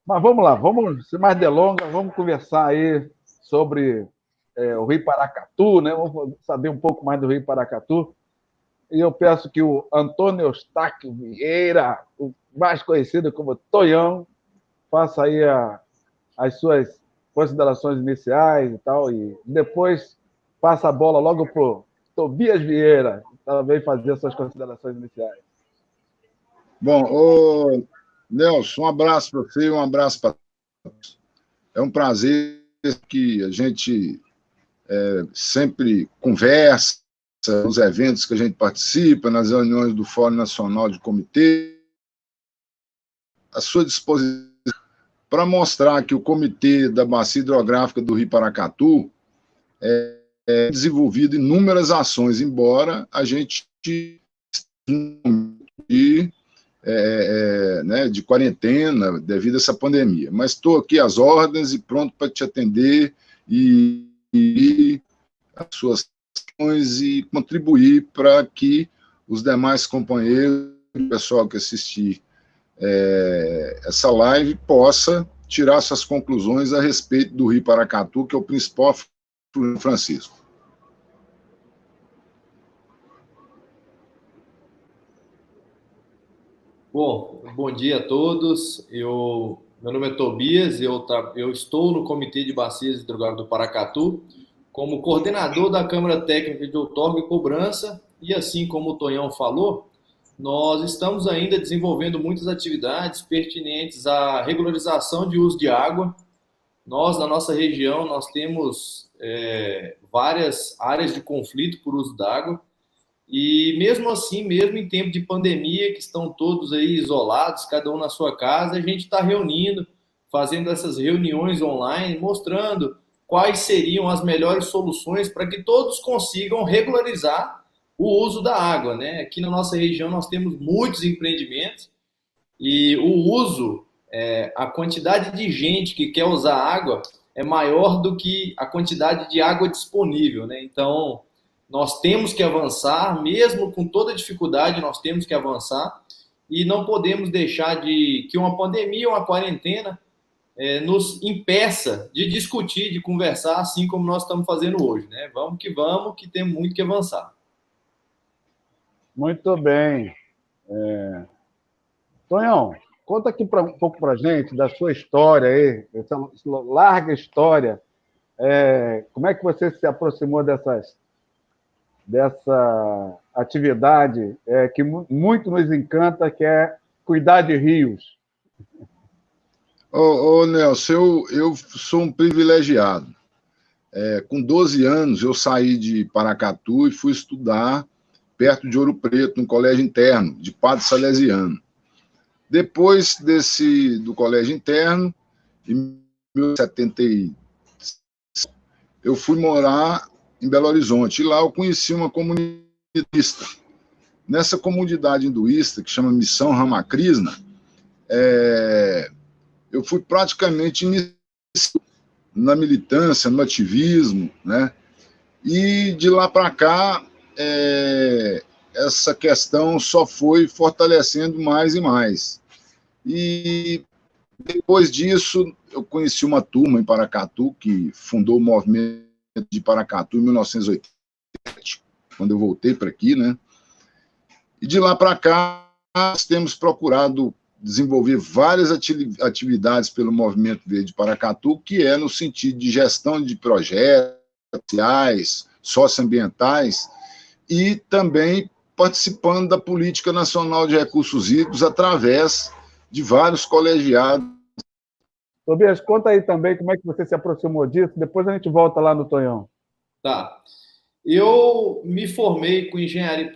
Mas vamos lá, vamos, sem mais delongas, vamos conversar aí sobre o Rio Paracatu, né? Vamos saber um pouco mais do Rio Paracatu. E eu peço que o Antônio Eustáquio Vieira, o mais conhecido como Tonhão, faça aí as suas considerações iniciais e tal, e depois passa a bola logo para o Tobias Vieira, também fazer as suas considerações iniciais. Bom, ô, Nelson, um abraço para você, um abraço para todos. É um prazer que a gente sempre conversa nos eventos que a gente participa, nas reuniões do Fórum Nacional de Comitê, à sua disposição para mostrar que o Comitê da Bacia Hidrográfica do Rio Paracatu é desenvolvido inúmeras ações, embora a gente de quarentena devido a essa pandemia. Mas estou aqui às ordens e pronto para te atender e as suas ações e contribuir para que os demais companheiros, o pessoal que assistir essa live, possa tirar suas conclusões a respeito do Rio Paracatu, que é o principal fluente Francisco. Bom dia a todos. Meu nome é Tobias, eu estou no Comitê de Bacias Hidrográficas do Paracatu como coordenador da Câmara Técnica de Outorga e Cobrança, e assim como o Tonhão falou, nós estamos ainda desenvolvendo muitas atividades pertinentes à regularização de uso de água. Nós, na nossa região, nós temos várias áreas de conflito por uso d'água, e mesmo assim, mesmo em tempo de pandemia, que estão todos aí isolados, cada um na sua casa, a gente está reunindo, fazendo essas reuniões online, mostrando quais seriam as melhores soluções para que todos consigam regularizar o uso da água, né? Aqui na nossa região nós temos muitos empreendimentos e o uso, a quantidade de gente que quer usar água é maior do que a quantidade de água disponível, né? Então, nós temos que avançar, mesmo com toda dificuldade, nós temos que avançar e não podemos deixar que uma pandemia ou uma quarentena nos impeça de discutir, de conversar, assim como nós estamos fazendo hoje, né? Vamos, que temos muito que avançar. Muito bem. Tonhão, conta aqui um pouco para a gente da sua história aí, essa larga história. Como é que você se aproximou dessa atividade que muito nos encanta, que é cuidar de rios? Nelson, eu sou um privilegiado. Com 12 anos, eu saí de Paracatu e fui estudar perto de Ouro Preto, no colégio interno, de Padre Salesiano. Depois do colégio interno, em 1976, eu fui morar em Belo Horizonte. E lá eu conheci uma comunidade hinduísta. Nessa comunidade hinduísta, que chama Missão Ramakrishna, eu fui praticamente iniciado na militância, no ativismo, né? E de lá para cá, essa questão só foi fortalecendo mais e mais. E depois disso, eu conheci uma turma em Paracatu que fundou o movimento de Paracatu em 1987, quando eu voltei para aqui, né? E de lá para cá, nós temos procurado desenvolver várias atividades pelo Movimento Verde Paracatu, que é no sentido de gestão de projetos sociais, socioambientais, e também participando da Política Nacional de Recursos Hídricos através de vários colegiados. Tobias, conta aí também como é que você se aproximou disso, depois a gente volta lá no Tonhão. Tá. Eu me formei com engenharia,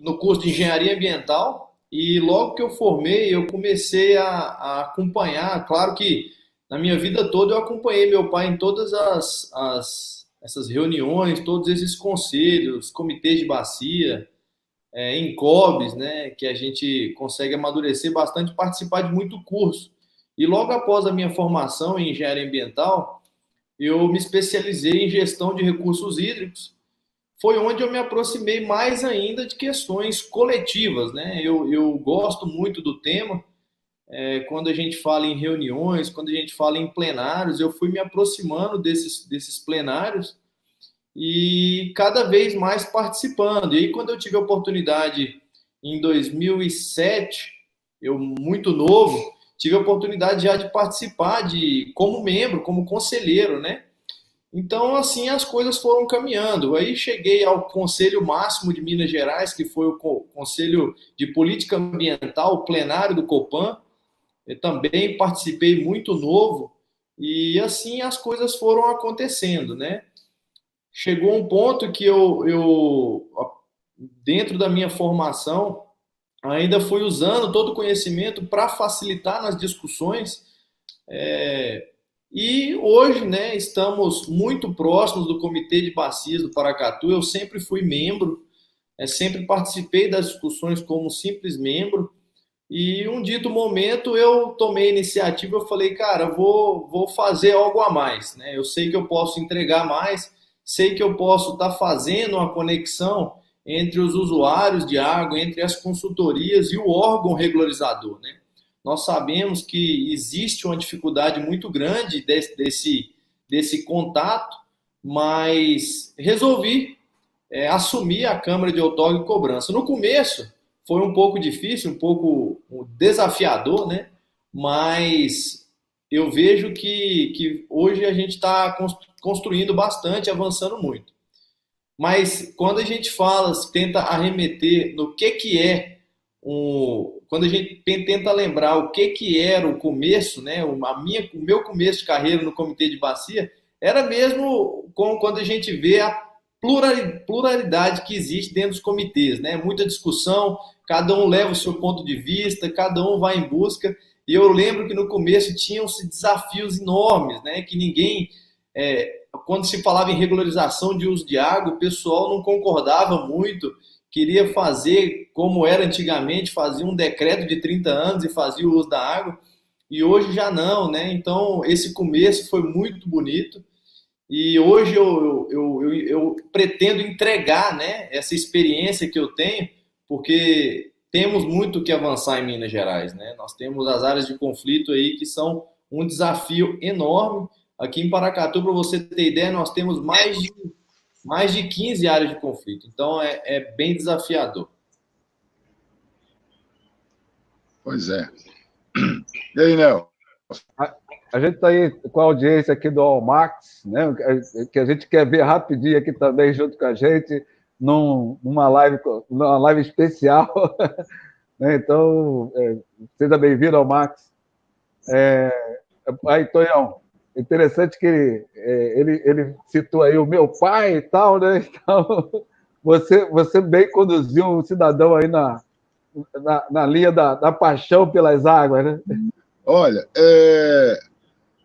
no curso de engenharia ambiental, e logo que eu formei, eu comecei a acompanhar. Claro que na minha vida toda eu acompanhei meu pai em todas essas reuniões, todos esses conselhos, comitês de bacia, INCOBs, né, que a gente consegue amadurecer bastante, participar de muito curso. E logo após a minha formação em engenharia ambiental, eu me especializei em gestão de recursos hídricos. Foi onde eu me aproximei mais ainda de questões coletivas, né? Eu gosto muito do tema, quando a gente fala em reuniões, quando a gente fala em plenários, eu fui me aproximando desses plenários e cada vez mais participando. E aí, quando eu tive a oportunidade em 2007, eu muito novo, tive a oportunidade já de participar como membro, como conselheiro, né? Então, assim, as coisas foram caminhando. Aí cheguei ao Conselho Máximo de Minas Gerais, que foi o Conselho de Política Ambiental, o plenário do Copan. Eu também participei muito novo e assim as coisas foram acontecendo, né? Chegou um ponto que dentro da minha formação, ainda fui usando todo o conhecimento para facilitar nas discussões. E hoje, né, estamos muito próximos do Comitê de Bacias do Paracatu. Eu sempre fui membro, sempre participei das discussões como simples membro. E um dito momento eu tomei a iniciativa, eu falei, cara, vou fazer algo a mais, né? Eu sei que eu posso entregar mais, sei que eu posso estar fazendo uma conexão entre os usuários de água, entre as consultorias e o órgão regularizador, né? Nós sabemos que existe uma dificuldade muito grande desse contato, mas resolvi assumir a Câmara de Outorga e Cobrança. No começo foi um pouco difícil, um pouco desafiador, né? Mas eu vejo que hoje a gente está construindo bastante, avançando muito. Mas quando a gente fala, tenta arremeter no que é quando a gente tenta lembrar o que era o começo, né? O meu começo de carreira no Comitê de Bacia era mesmo quando a gente vê a pluralidade que existe dentro dos comitês, né? Muita discussão, cada um leva o seu ponto de vista, cada um vai em busca. E eu lembro que no começo tinham-se desafios enormes, né? Que ninguém, quando se falava em regularização de uso de água, o pessoal não concordava muito, queria fazer como era antigamente, fazia um decreto de 30 anos e fazia o uso da água. E hoje já não, né? Então, esse começo foi muito bonito. E hoje eu pretendo entregar, né, essa experiência que eu tenho, porque temos muito que avançar em Minas Gerais, né? Nós temos as áreas de conflito aí que são um desafio enorme. Aqui em Paracatu, para você ter ideia, nós temos mais de 15 áreas de conflito. Então, é bem desafiador. Pois é. E aí, Nel? A gente está aí com a audiência aqui do Almax, né, que a gente quer ver rapidinho aqui também junto com a gente, numa live especial. Então, seja bem-vindo ao Max. Aí, Tonhão, interessante que ele citou aí o meu pai e tal, né? Então, você bem conduziu um cidadão aí na linha da paixão pelas águas, né? Olha,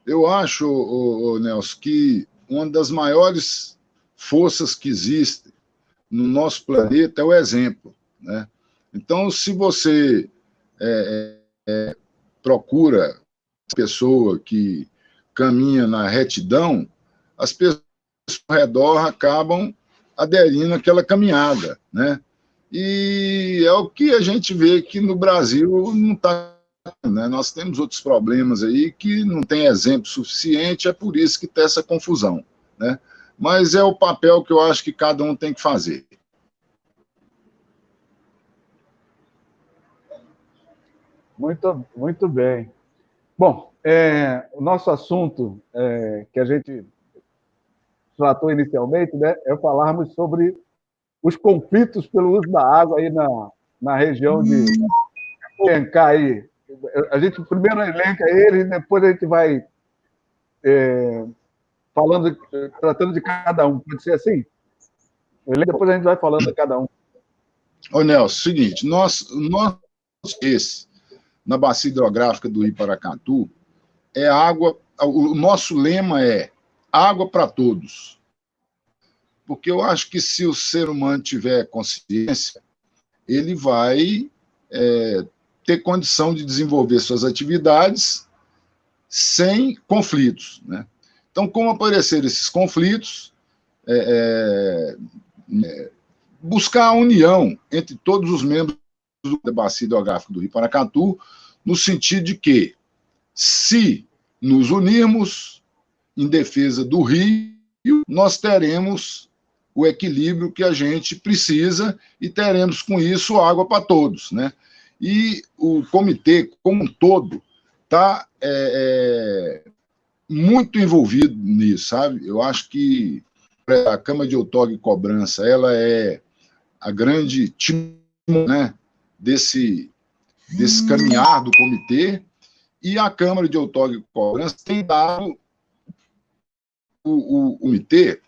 eu acho, Nelson, que uma das maiores forças que existe no nosso planeta é o exemplo, né? Então, se você procura pessoa que caminha na retidão, as pessoas ao redor acabam aderindo àquela caminhada, né? E é o que a gente vê que no Brasil não está. Né? Nós temos outros problemas aí que não tem exemplo suficiente, é por isso que tem essa confusão, né? Mas é o papel que eu acho que cada um tem que fazer. Muito, muito bem. Bom, o nosso assunto que a gente tratou inicialmente, né, é falarmos sobre os conflitos pelo uso da água aí na região de elencar aí. A gente primeiro elenca eles, depois a gente vai tratando de cada um. Pode ser assim? Depois a gente vai falando de cada um. Ô, Nelson, seguinte, nós na bacia hidrográfica do Rio Paracatu, água. O nosso lema é água para todos. Porque eu acho que se o ser humano tiver consciência, ele vai ter condição de desenvolver suas atividades sem conflitos, né? Então, como apareceram esses conflitos, buscar a união entre todos os membros da bacia hidrográfica do Rio Paracatu, no sentido de que, se nos unirmos em defesa do rio, nós teremos o equilíbrio que a gente precisa e teremos, com isso, água para todos, né? E o comitê, como um todo, está muito envolvido nisso, sabe? Eu acho que a Câmara de Outorga e Cobrança, ela é a grande timão, né, desse caminhar do comitê, e a Câmara de Outorga e Cobrança tem dado o comitê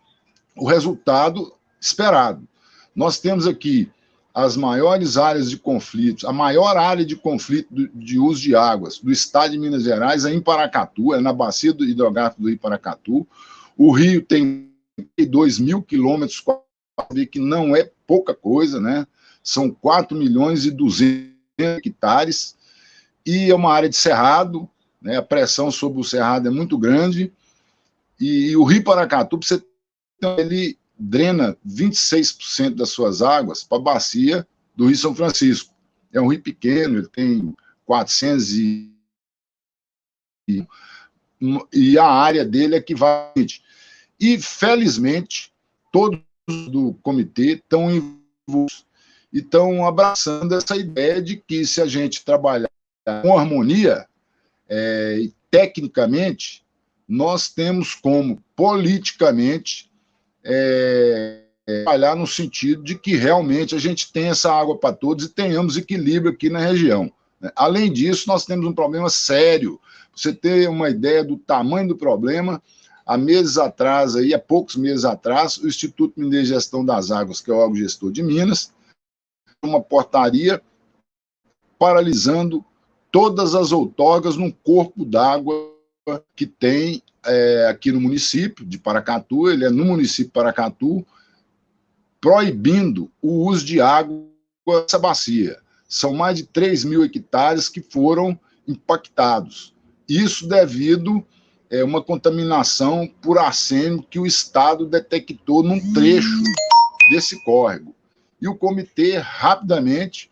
o resultado esperado. Nós temos aqui as maiores áreas de conflitos, a maior área de conflito de uso de águas do estado de Minas Gerais é em Paracatu, é na bacia do hidrográfico do Rio Paracatu. O rio tem 2.000 quilômetros, que não é pouca coisa, né? São 4.200.000 hectares, e é uma área de cerrado, né? A pressão sobre o cerrado é muito grande, e o Rio Paracatu, ele drena 26% das suas águas para a bacia do Rio São Francisco. É um rio pequeno, ele tem 400 e a área dele é equivalente. E, felizmente, todos do comitê estão envolvidos e estão abraçando essa ideia de que, se a gente trabalhar com harmonia, e tecnicamente, nós temos como, politicamente, trabalhar no sentido de que realmente a gente tenha essa água para todos e tenhamos equilíbrio aqui na região. Além disso, nós temos um problema sério. Você ter uma ideia do tamanho do problema, há meses atrás, há poucos meses atrás, o Instituto Mineiro de Gestão das Águas, que é o órgão gestor de Minas, uma portaria paralisando todas as outorgas num corpo d'água que tem aqui no município de Paracatu, ele é no município de Paracatu, proibindo o uso de água nessa bacia. São mais de 3.000 hectares que foram impactados. Isso devido a uma contaminação por arsênio que o Estado detectou num trecho desse córrego. E o comitê rapidamente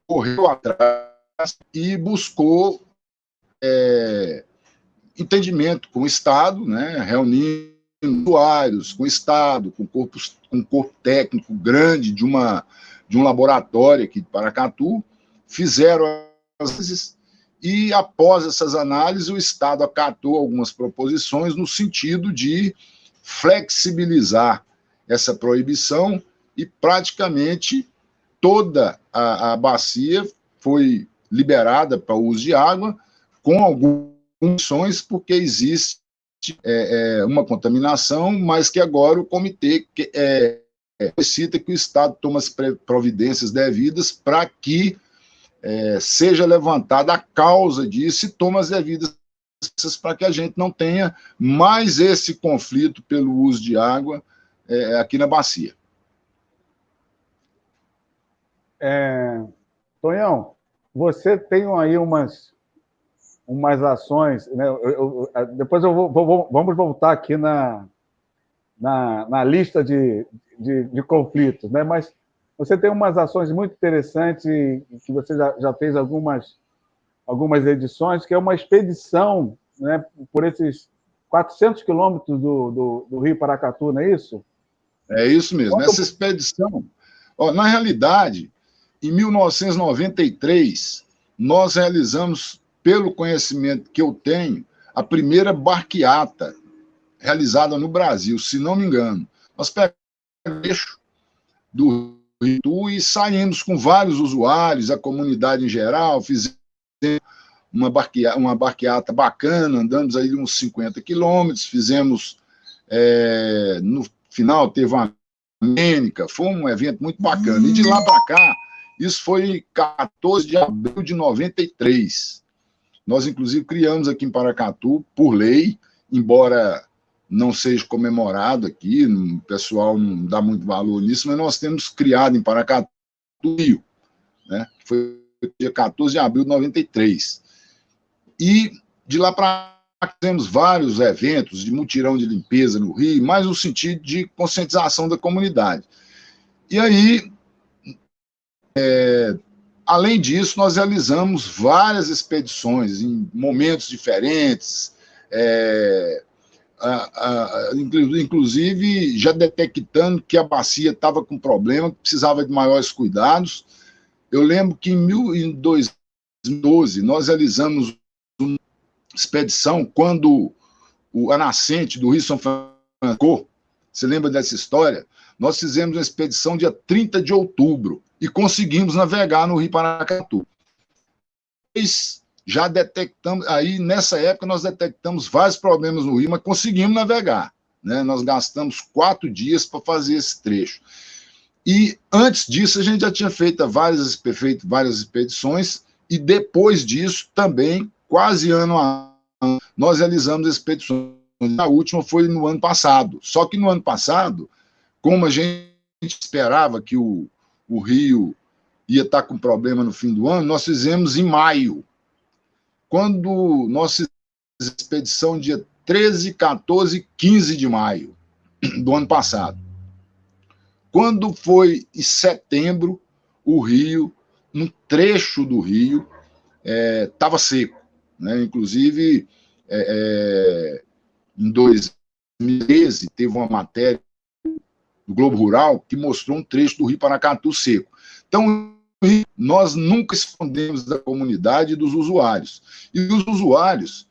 correu atrás e buscou entendimento com o Estado, né, reunindo usuários com o Estado, com um corpo técnico grande de um laboratório aqui de Paracatu, fizeram as análises e, após essas análises, o Estado acatou algumas proposições no sentido de flexibilizar essa proibição e praticamente toda a bacia foi liberada para o uso de água, com algumas condições, porque existe uma contaminação, mas que agora o comitê solicita que o Estado tome as providências devidas para que seja levantada a causa disso e tome as devidas para que a gente não tenha mais esse conflito pelo uso de água aqui na bacia. Tonhão, você tem aí umas ações, né? Depois vamos voltar aqui na lista de conflitos, né? Mas você tem umas ações muito interessantes que você já fez algumas edições, que é uma expedição, né, por esses 400 quilômetros do Rio Paracatu, não é isso? É isso mesmo. Essa expedição, na realidade, em 1993, nós realizamos, pelo conhecimento que eu tenho, a primeira barqueata realizada no Brasil, se não me engano. Nós pegamos o eixo do Rio e saímos com vários usuários, a comunidade em geral, fizemos uma barqueata bacana, andamos aí uns 50 quilômetros, fizemos, no final teve uma Amênica, foi um evento muito bacana. E de lá para cá, isso foi 14 de abril de 93. Nós, inclusive, criamos aqui em Paracatu, por lei, embora não seja comemorado aqui, o pessoal não dá muito valor nisso, mas nós temos criado em Paracatu o Rio, né? Foi dia 14 de abril de 93. E de lá para cá temos vários eventos de mutirão de limpeza no Rio, mais no sentido de conscientização da comunidade. E aí, além disso, nós realizamos várias expedições em momentos diferentes, inclusive já detectando que a bacia estava com problema, que precisava de maiores cuidados. Eu lembro que em 2012 nós realizamos uma expedição quando a nascente do Rio São Francisco, você lembra dessa história? Nós fizemos uma expedição dia 30 de outubro e conseguimos navegar no Rio Paracatu. Já detectamos, aí nessa época nós detectamos vários problemas no rio, mas conseguimos navegar, né? Nós gastamos 4 dias para fazer esse trecho. E antes disso a gente já tinha feito várias expedições, e depois disso também, quase ano a ano, nós realizamos expedições. A última foi no ano passado. Só que no ano passado, como a gente esperava que o rio ia estar com problema no fim do ano, nós fizemos em maio. Quando nós fizemos a expedição dia 13, 14 e 15 de maio do ano passado. Quando foi em setembro, o rio, um trecho do rio, estava seco, né? Inclusive, em 2013, teve uma matéria do Globo Rural que mostrou um trecho do Rio Paracatu seco. Então, nós nunca escondemos da comunidade e dos usuários. E os usuários,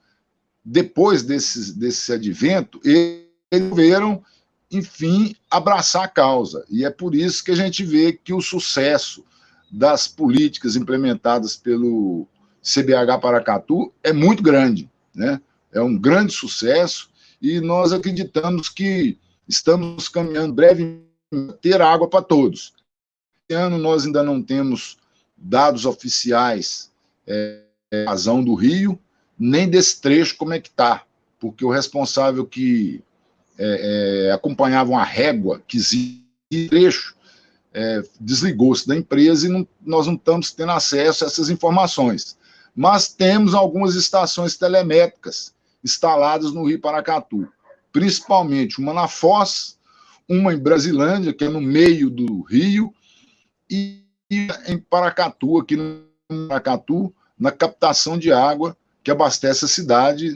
depois desse advento, eles resolveram, enfim, abraçar a causa. E é por isso que a gente vê que o sucesso das políticas implementadas pelo CBH Paracatu é muito grande, né? É um grande sucesso e nós acreditamos que estamos caminhando brevemente a ter água para todos. Esse ano nós ainda não temos dados oficiais razão do rio, nem desse trecho como é que está, porque o responsável que acompanhava uma régua que existe trecho desligou-se da empresa e nós não estamos tendo acesso a essas informações. Mas temos algumas estações telemétricas instaladas no Rio Paracatu, principalmente uma na Foz, uma em Brasilândia, que é no meio do rio, e em Paracatu, aqui no Paracatu, na captação de água que abastece a cidade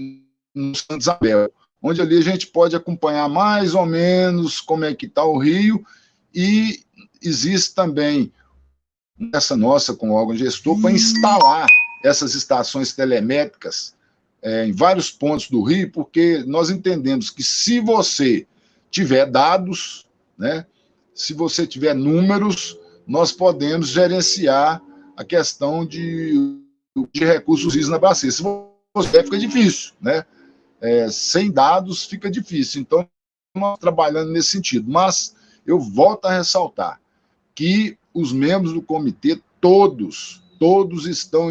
no Santa Isabel, onde ali a gente pode acompanhar mais ou menos como é que está o rio, e existe também essa nossa, com o órgão gestor, para instalar essas estações telemétricas em vários pontos do rio, porque nós entendemos que se você tiver dados, né, se você tiver números, nós podemos gerenciar a questão de recursos na bacia. Se você fica difícil, né? Sem dados fica difícil. Então, nós trabalhando nesse sentido. Mas eu volto a ressaltar que os membros do comitê, todos estão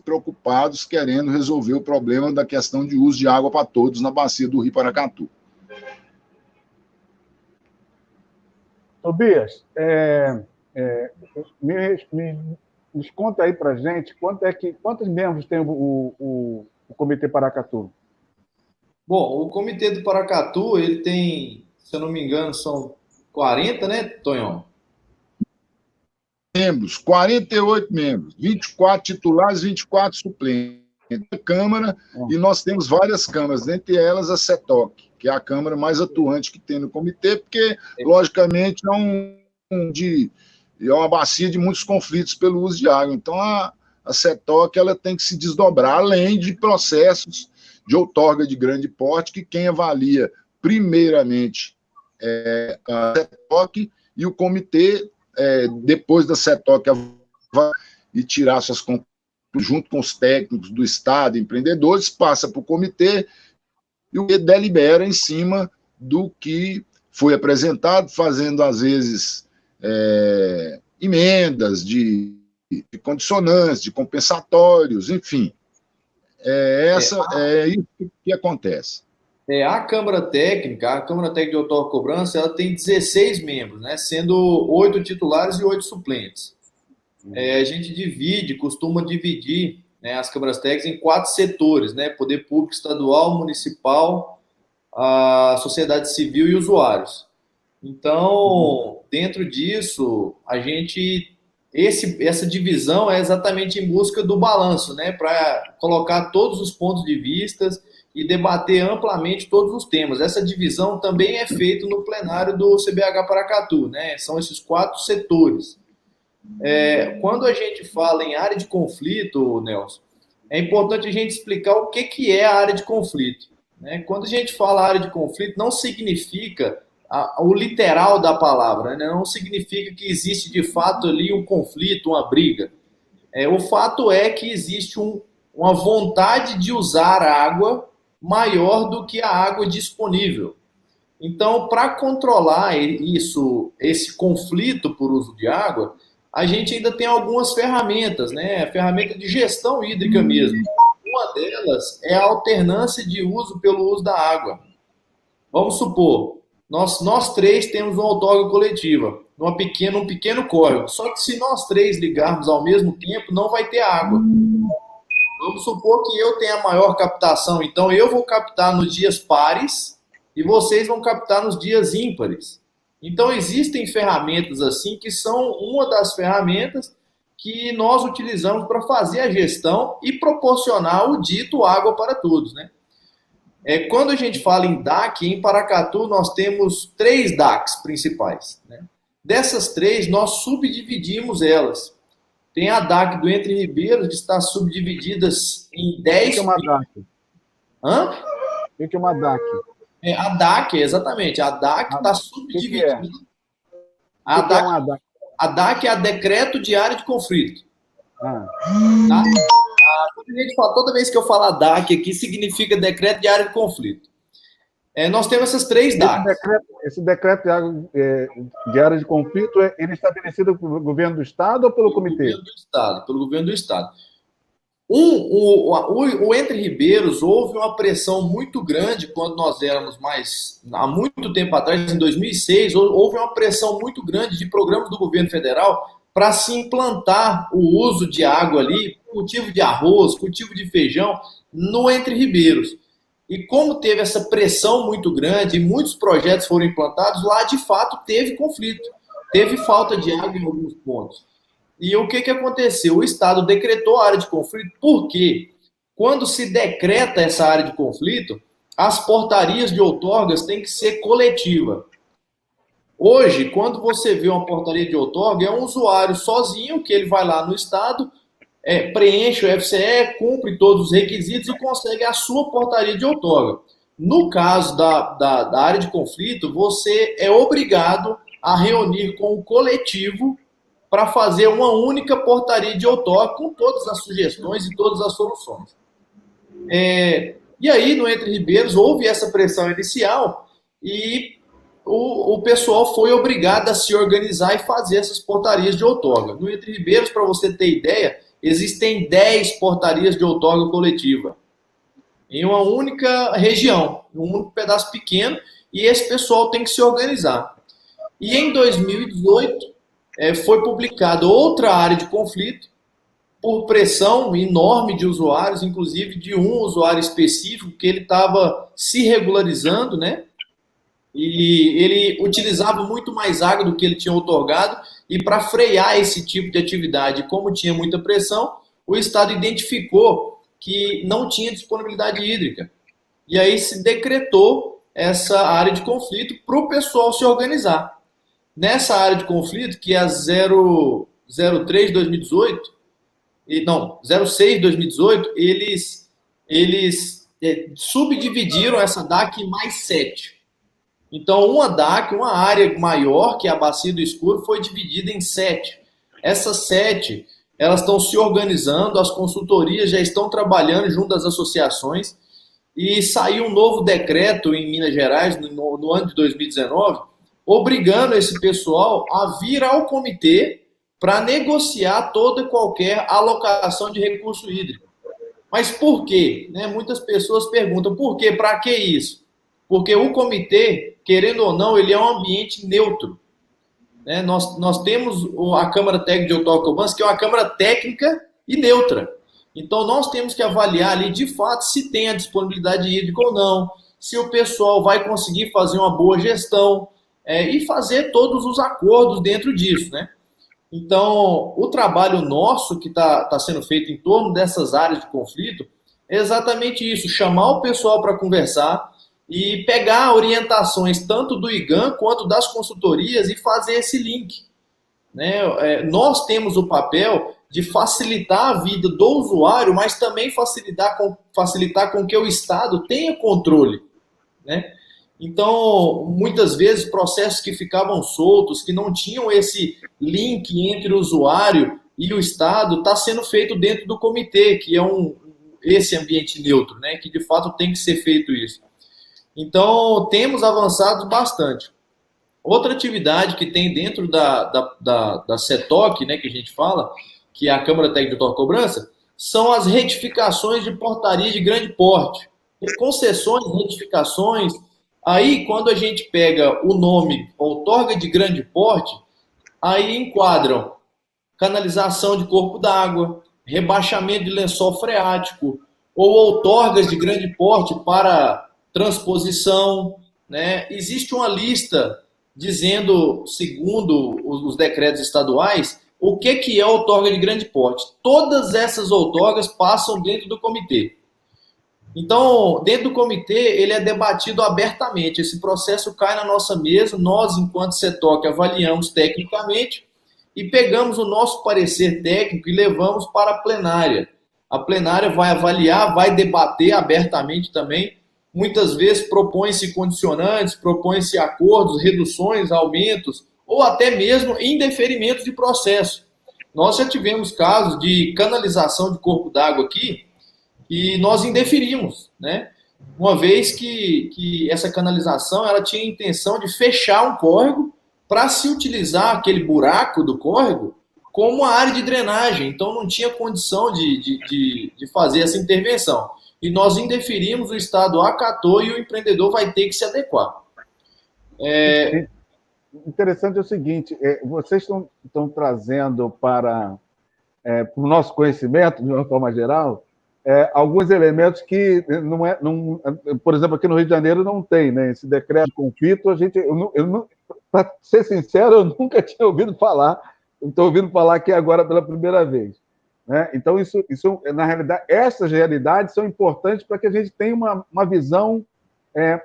preocupados, querendo resolver o problema da questão de uso de água para todos na bacia do Rio Paracatu. Tobias, nos conta aí para a gente quantos membros tem o Comitê Paracatu? Bom, o Comitê do Paracatu, ele tem, se eu não me engano, são 40, né, Tonhão? Membros, 48 membros, 24 titulares, 24 suplentes. A Câmara, e nós temos várias câmaras, dentre elas a CETOC, que é a Câmara mais atuante que tem no comitê, porque, logicamente, é uma bacia de muitos conflitos pelo uso de água. Então, a CETOC ela tem que se desdobrar, além de processos de outorga de grande porte, que quem avalia, primeiramente, a CETOC, e o comitê, depois da CETOC, e tirar suas conclusões, junto com os técnicos do Estado, empreendedores, passa para o comitê, e o que delibera em cima do que foi apresentado, fazendo, às vezes, emendas de condicionantes, de compensatórios, enfim. É isso que acontece. A Câmara Técnica de Outorga e Cobrança, ela tem 16 membros, né, sendo 8 titulares e 8 suplentes. A gente costuma dividir, né, as câmaras técnicas em 4 setores, né, poder público estadual, municipal, a sociedade civil e usuários. Então, dentro disso, a gente essa divisão é exatamente em busca do balanço, né? Para colocar todos os pontos de vista e debater amplamente todos os temas. Essa divisão também é feita no plenário do CBH Paracatu, né? São esses 4 setores. Quando a gente fala em área de conflito, Nelson, é importante a gente explicar o que é a área de conflito, né? Quando a gente fala área de conflito, não significa o literal da palavra, né? Não significa que existe de fato ali um conflito, uma briga. O fato é que existe uma vontade de usar água maior do que a água disponível. Então, para controlar esse conflito por uso de água, a gente ainda tem algumas ferramentas, né? A ferramenta de gestão hídrica mesmo. Uma delas é a alternância de uso pelo uso da água. Vamos supor, nós 3 temos uma outorga coletiva, um pequeno córrego. Só que se nós 3 ligarmos ao mesmo tempo, não vai ter água. Vamos supor que eu tenha a maior captação, então eu vou captar nos dias pares e vocês vão captar nos dias ímpares. Então existem ferramentas assim que são uma das ferramentas que nós utilizamos para fazer a gestão e proporcionar o dito água para todos, né? Quando a gente fala em DAC, em Paracatu nós temos 3 DACs principais, né? Dessas 3, nós subdividimos elas. Tem a DAC do Entre Ribeiros, que está subdividida em 10... O que é uma DAC? Hã? O que é uma DAC? A DAC, exatamente. A DAC está subdividida. A DAC é a Decreto de Área de Conflito. Tá? Toda vez que eu falar DAC aqui, significa Decreto de Área de Conflito. Nós temos essas 3 DACs. Esse decreto de área de conflito, ele é estabelecido pelo governo do Estado ou pelo comitê? Pelo governo do Estado. O Entre Ribeiros, houve uma pressão muito grande quando nós éramos há muito tempo atrás, em 2006, houve uma pressão muito grande de programas do governo federal para se implantar o uso de água ali, cultivo de arroz, cultivo de feijão, no Entre Ribeiros. E como teve essa pressão muito grande e muitos projetos foram implantados, lá de fato teve conflito, teve falta de água em alguns pontos. E o que aconteceu? O Estado decretou a área de conflito, porque quando se decreta essa área de conflito, as portarias de outorgas têm que ser coletiva. Hoje, quando você vê uma portaria de outorga, é um usuário sozinho, que ele vai lá no Estado, preenche o FCE, cumpre todos os requisitos e consegue a sua portaria de outorga. No caso da área de conflito, você é obrigado a reunir com o coletivo para fazer uma única portaria de outorga com todas as sugestões e todas as soluções. E aí, no Entre Ribeiros, houve essa pressão inicial e o pessoal foi obrigado a se organizar e fazer essas portarias de outorga. No Entre Ribeiros, para você ter ideia, existem 10 portarias de outorga coletiva em uma única região, um único pedaço pequeno, e esse pessoal tem que se organizar. E em 2018, foi publicada outra área de conflito, por pressão enorme de usuários, inclusive de um usuário específico, que ele estava se regularizando, né? E ele utilizava muito mais água do que ele tinha outorgado, e para frear esse tipo de atividade, como tinha muita pressão, o Estado identificou que não tinha disponibilidade hídrica. E aí se decretou essa área de conflito para o pessoal se organizar. Nessa área de conflito, que é a 03 de 2018, 06 de 2018, eles subdividiram essa DAC em mais 7. Então, uma DAC, uma área maior, que é a Bacia do Escuro, foi dividida em 7. Essas 7, elas estão se organizando, as consultorias já estão trabalhando junto às associações, e saiu um novo decreto em Minas Gerais, no ano de 2019, obrigando esse pessoal a vir ao comitê para negociar toda e qualquer alocação de recurso hídrico. Mas por quê? Muitas pessoas perguntam, por quê? Para que isso? Porque o comitê, querendo ou não, ele é um ambiente neutro. Nós temos a Câmara Técnica de Outorga Urbanas, que é uma Câmara técnica e neutra. Então, nós temos que avaliar ali, de fato, se tem a disponibilidade hídrica ou não, se o pessoal vai conseguir fazer uma boa gestão, e fazer todos os acordos dentro disso, né? Então, o trabalho nosso que está sendo feito em torno dessas áreas de conflito é exatamente isso, chamar o pessoal para conversar e pegar orientações tanto do IGAM quanto das consultorias e fazer esse link, né? Nós temos o papel de facilitar a vida do usuário, mas também facilitar com que o Estado tenha controle, né? Então, muitas vezes, processos que ficavam soltos, que não tinham esse link entre o usuário e o Estado, está sendo feito dentro do comitê, que é esse ambiente neutro, né? Que de fato tem que ser feito isso. Então, temos avançado bastante. Outra atividade que tem dentro da CETOC, né, que a gente fala, que é a Câmara Técnica de Auto-Cobrança, são as retificações de portaria de grande porte. Concessões, retificações. Aí, quando a gente pega o nome outorga de grande porte, aí enquadram canalização de corpo d'água, rebaixamento de lençol freático, ou outorgas de grande porte para transposição, né? Existe uma lista dizendo, segundo os decretos estaduais, o que é outorga de grande porte. Todas essas outorgas passam dentro do comitê. Então, dentro do comitê, ele é debatido abertamente. Esse processo cai na nossa mesa, nós, enquanto CETOC, avaliamos tecnicamente e pegamos o nosso parecer técnico e levamos para a plenária. A plenária vai avaliar, vai debater abertamente também. Muitas vezes propõem-se condicionantes, propõem-se acordos, reduções, aumentos, ou até mesmo indeferimentos de processo. Nós já tivemos casos de canalização de corpo d'água aqui, e nós indeferimos, né? Uma vez que essa canalização ela tinha a intenção de fechar um córrego para se utilizar aquele buraco do córrego como uma área de drenagem. Então não tinha condição de fazer essa intervenção. E nós indeferimos, o Estado acatou e o empreendedor vai ter que se adequar. Interessante é o seguinte, vocês estão trazendo para o nosso conhecimento, de uma forma geral, alguns elementos que, por exemplo, aqui no Rio de Janeiro não tem, né? Esse decreto de conflito, para ser sincero, eu nunca tinha ouvido falar, estou ouvindo falar aqui agora pela primeira vez. Né? Então, isso, na realidade, essas realidades são importantes para que a gente tenha uma visão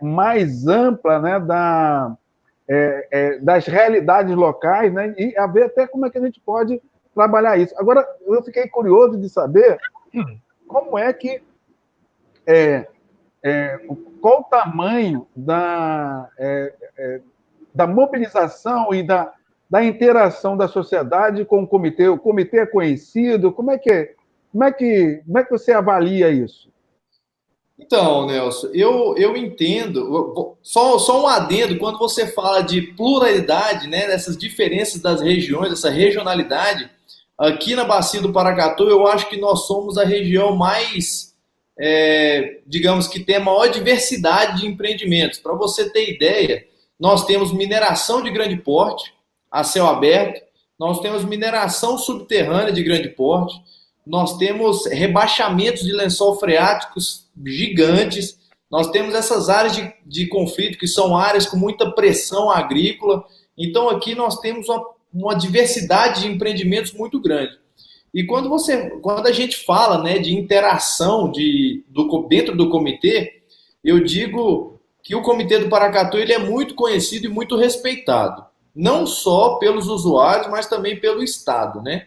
mais ampla, né, das realidades locais, né, e a ver até como é que a gente pode trabalhar isso. Agora, eu fiquei curioso de saber como é que qual o tamanho da mobilização e da interação da sociedade com o comitê. O comitê é conhecido? Como é que você avalia isso? Então, Nelson, eu entendo, só um adendo, quando você fala de pluralidade, né, dessas diferenças das regiões, essa regionalidade, aqui na Bacia do Paracatu, eu acho que nós somos a região mais, digamos, que tem a maior diversidade de empreendimentos. Para você ter ideia, nós temos mineração de grande porte, a céu aberto, nós temos mineração subterrânea de grande porte, nós temos rebaixamentos de lençol freáticos gigantes, nós temos essas áreas de conflito, que são áreas com muita pressão agrícola. Então, aqui nós temos uma diversidade de empreendimentos muito grande. E quando a gente fala, né, de interação dentro do comitê, eu digo que o Comitê do Paracatu ele é muito conhecido e muito respeitado, não só pelos usuários, mas também pelo Estado, né?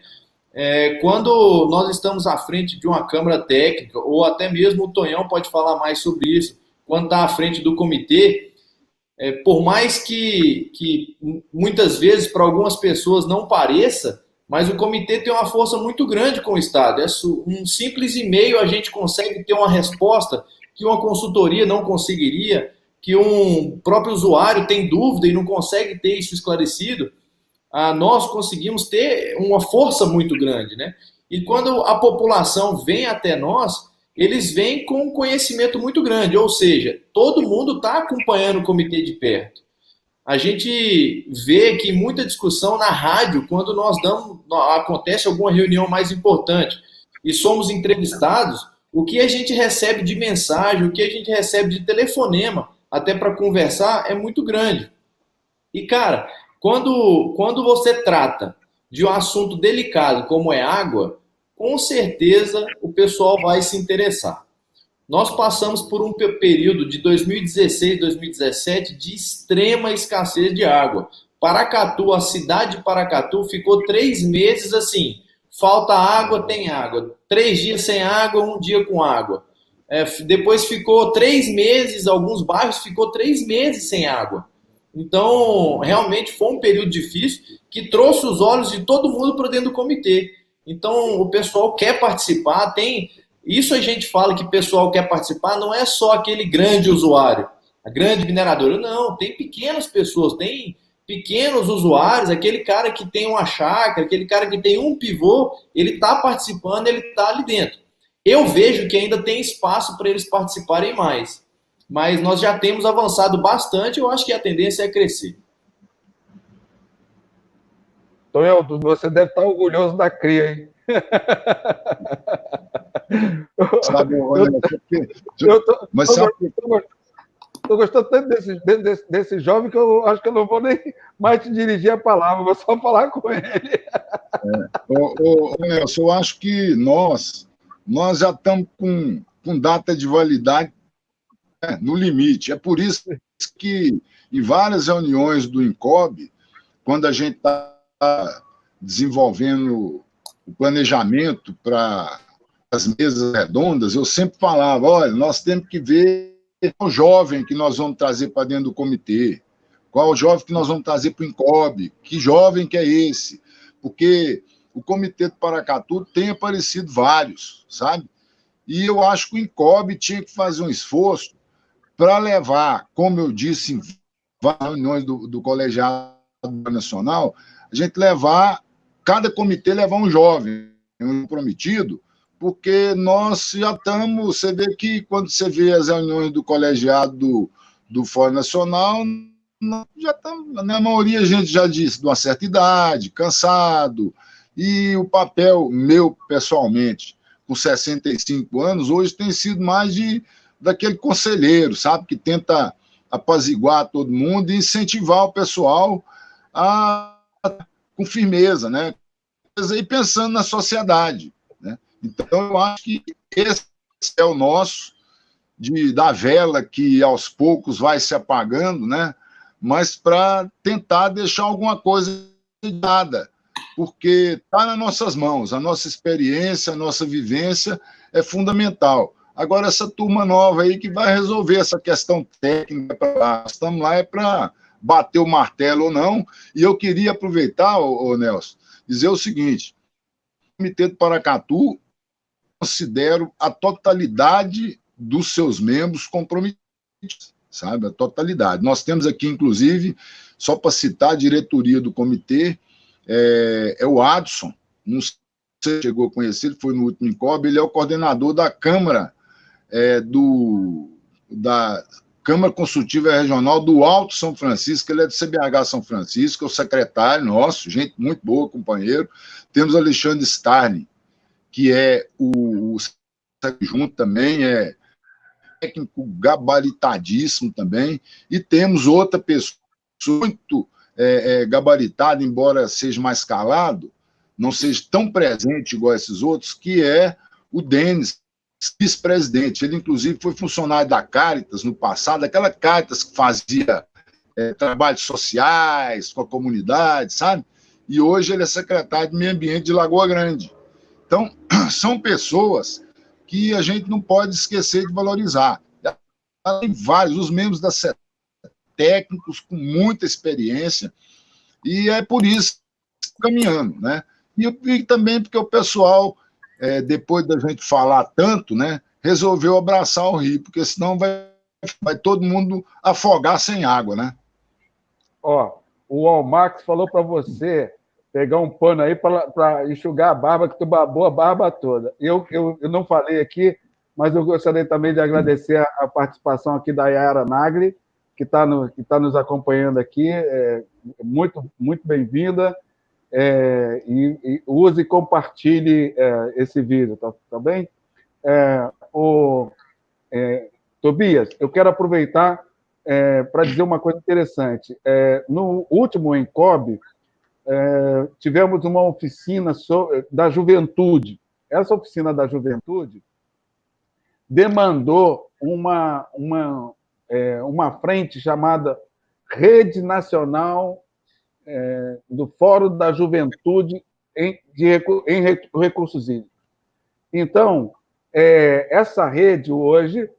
Quando nós estamos à frente de uma Câmara Técnica, ou até mesmo o Tonhão pode falar mais sobre isso, quando está à frente do comitê, por mais que muitas vezes para algumas pessoas não pareça, mas o comitê tem uma força muito grande com o Estado. Um simples e-mail a gente consegue ter uma resposta que uma consultoria não conseguiria, que um próprio usuário tem dúvida e não consegue ter isso esclarecido. Nós conseguimos ter uma força muito grande, né? E quando a população vem até nós, eles vêm com um conhecimento muito grande, ou seja, todo mundo está acompanhando o comitê de perto. A gente vê que muita discussão na rádio, quando acontece alguma reunião mais importante e somos entrevistados, o que a gente recebe de mensagem, o que a gente recebe de telefonema, até para conversar, é muito grande. E, cara, quando você trata de um assunto delicado como é água, com certeza o pessoal vai se interessar. Nós passamos por um período de 2016, 2017 de extrema escassez de água. Paracatu, a cidade de Paracatu, ficou 3 meses assim, falta água, tem água. 3 dias sem água, um dia com água. Depois ficou 3 meses, alguns bairros ficou 3 meses sem água. Então, realmente foi um período difícil que trouxe os olhos de todo mundo para dentro do comitê. Então, o pessoal quer participar, tem... Isso a gente fala que o pessoal quer participar, não é só aquele grande usuário, a grande mineradora, não, tem pequenas pessoas, tem pequenos usuários, aquele cara que tem uma chácara, aquele cara que tem um pivô, ele está participando, ele está ali dentro. Eu vejo que ainda tem espaço para eles participarem mais, mas nós já temos avançado bastante, eu acho que a tendência é crescer. Tonel, você deve estar orgulhoso da cria, hein? Sabe, mas estou gostando tanto desse jovem que eu acho que eu não vou nem mais te dirigir a palavra, vou só falar com ele. Nelson, eu acho que nós já estamos com data de validade, né, no limite. É por isso que em várias reuniões do INCOB, quando a gente está desenvolvendo o planejamento para as mesas redondas, eu sempre falava, olha, nós temos que ver qual jovem que nós vamos trazer para dentro do comitê, qual jovem que nós vamos trazer para o INCOB, que jovem que é esse, porque o comitê do Paracatu tem aparecido vários, sabe? E eu acho que o INCOB tinha que fazer um esforço para levar, como eu disse em várias reuniões do colegiado nacional, a gente levar, cada comitê levar um jovem, um comprometido, porque nós já estamos, você vê que quando você vê as reuniões do colegiado do Fórum Nacional, já estamos, na maioria a gente já disse, de uma certa idade, cansado, e o papel meu, pessoalmente, com 65 anos, hoje tem sido mais daquele conselheiro, sabe, que tenta apaziguar todo mundo e incentivar o pessoal com firmeza, né? E pensando na sociedade, né? Então, eu acho que esse é o nosso, da vela que aos poucos vai se apagando, né? Mas para tentar deixar alguma coisa dada, porque está nas nossas mãos, a nossa experiência, a nossa vivência é fundamental. Agora, essa turma nova aí que vai resolver essa questão técnica, nós estamos lá para bater o martelo ou não, e eu queria aproveitar, Nelson, dizer o seguinte, o Comitê do Paracatu, considero a totalidade dos seus membros comprometidos, sabe? A totalidade. Nós temos aqui, inclusive, só para citar a diretoria do comitê, é o Adson, não sei se chegou a conhecer, ele foi no último INCOB, ele é o coordenador da Câmara, da Câmara Consultiva Regional do Alto São Francisco, ele é do CBH São Francisco, é o secretário nosso, gente muito boa, companheiro. Temos Alexandre Starni, que é o junto também, é técnico gabaritadíssimo também, e temos outra pessoa muito gabaritada, embora seja mais calado, não seja tão presente igual esses outros, que é o Denis, vice-presidente. Ele, inclusive, foi funcionário da Caritas no passado, aquela Caritas que fazia trabalhos sociais com a comunidade, sabe? E hoje ele é secretário de Meio Ambiente de Lagoa Grande. Então, são pessoas que a gente não pode esquecer de valorizar. Tem vários, os membros da CETEC, técnicos com muita experiência, e é por isso que caminhando, né? E também porque o pessoal, depois da gente falar tanto, né, resolveu abraçar o rio, porque senão vai todo mundo afogar sem água, né? Ó, o Almax falou para você pegar um pano aí para enxugar a barba, que tu babou a barba toda. Eu não falei aqui, mas eu gostaria também de agradecer a participação aqui da Yara Nagli, que tá nos acompanhando aqui. Muito, muito bem-vinda. E use e compartilhe esse vídeo, tá bem? Tobias, eu quero aproveitar para dizer uma coisa interessante. No último INCOB, tivemos uma oficina da juventude. Essa oficina da juventude demandou uma frente chamada Rede Nacional do Fórum da Juventude em Recursos Hídricos. Então, essa rede hoje,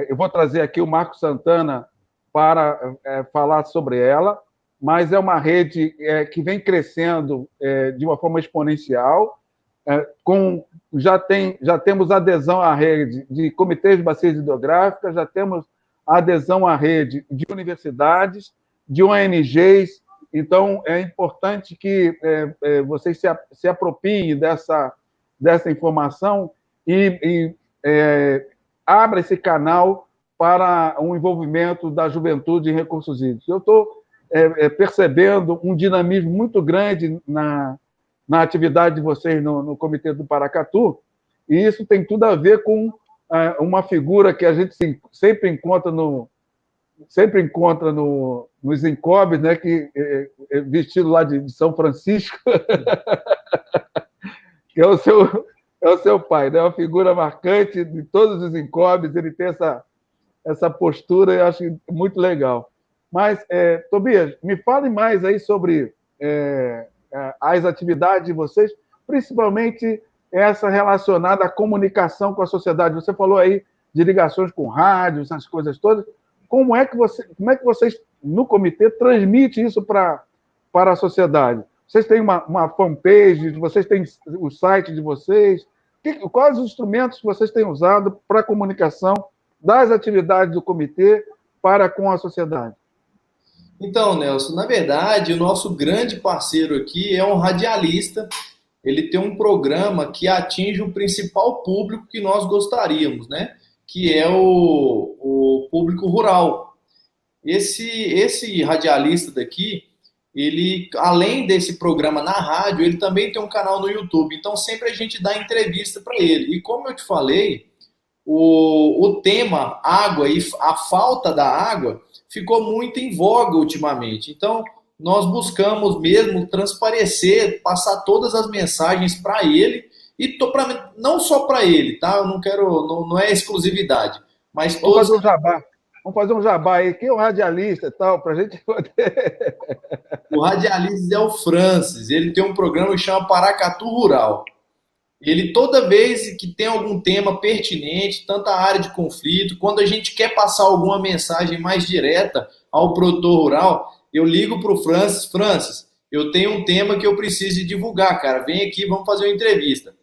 eu vou trazer aqui o Marco Santana para falar sobre ela, mas é uma rede que vem crescendo de uma forma exponencial. Já temos adesão à rede de comitês de bacias hidrográficas, já temos adesão à rede de universidades, de ONGs. Então, é importante que vocês se apropriem dessa informação e abra esse canal para o envolvimento da juventude em recursos hídricos. Eu estou percebendo um dinamismo muito grande na atividade de vocês no Comitê do Paracatu, e isso tem tudo a ver com uma figura que a gente sempre encontra nos Incobes, né, vestido lá de São Francisco, que é o seu pai, né, uma figura marcante de todos os Incobes, ele tem essa postura, eu acho muito legal. Mas, Tobias, me fale mais aí sobre as atividades de vocês, principalmente essa relacionada à comunicação com a sociedade. Você falou aí de ligações com rádio, essas coisas todas. Como é que vocês, no comitê, transmitem isso para a sociedade? Vocês têm uma fanpage, vocês têm o site de vocês? Quais os instrumentos que vocês têm usado para a comunicação das atividades do comitê para com a sociedade? Então, Nelson, na verdade, o nosso grande parceiro aqui é um radialista. Ele tem um programa que atinge o principal público que nós gostaríamos, né? Que é o público rural. Esse radialista daqui, ele, além desse programa na rádio, ele também tem um canal no YouTube. Então, sempre a gente dá entrevista para ele. E como eu te falei, o tema água e a falta da água ficou muito em voga ultimamente. Então, nós buscamos mesmo transparecer, passar todas as mensagens para ele, e não só para ele, tá? Eu não quero, não é exclusividade, mas todos... Vamos fazer um jabá aí. Quem é o radialista e tal, para a gente poder... O radialista é o Francis, ele tem um programa que chama Paracatu Rural. Ele, toda vez que tem algum tema pertinente, tanta área de conflito, quando a gente quer passar alguma mensagem mais direta ao produtor rural, eu ligo para o Francis, eu tenho um tema que eu preciso divulgar, cara, vem aqui, vamos fazer uma entrevista.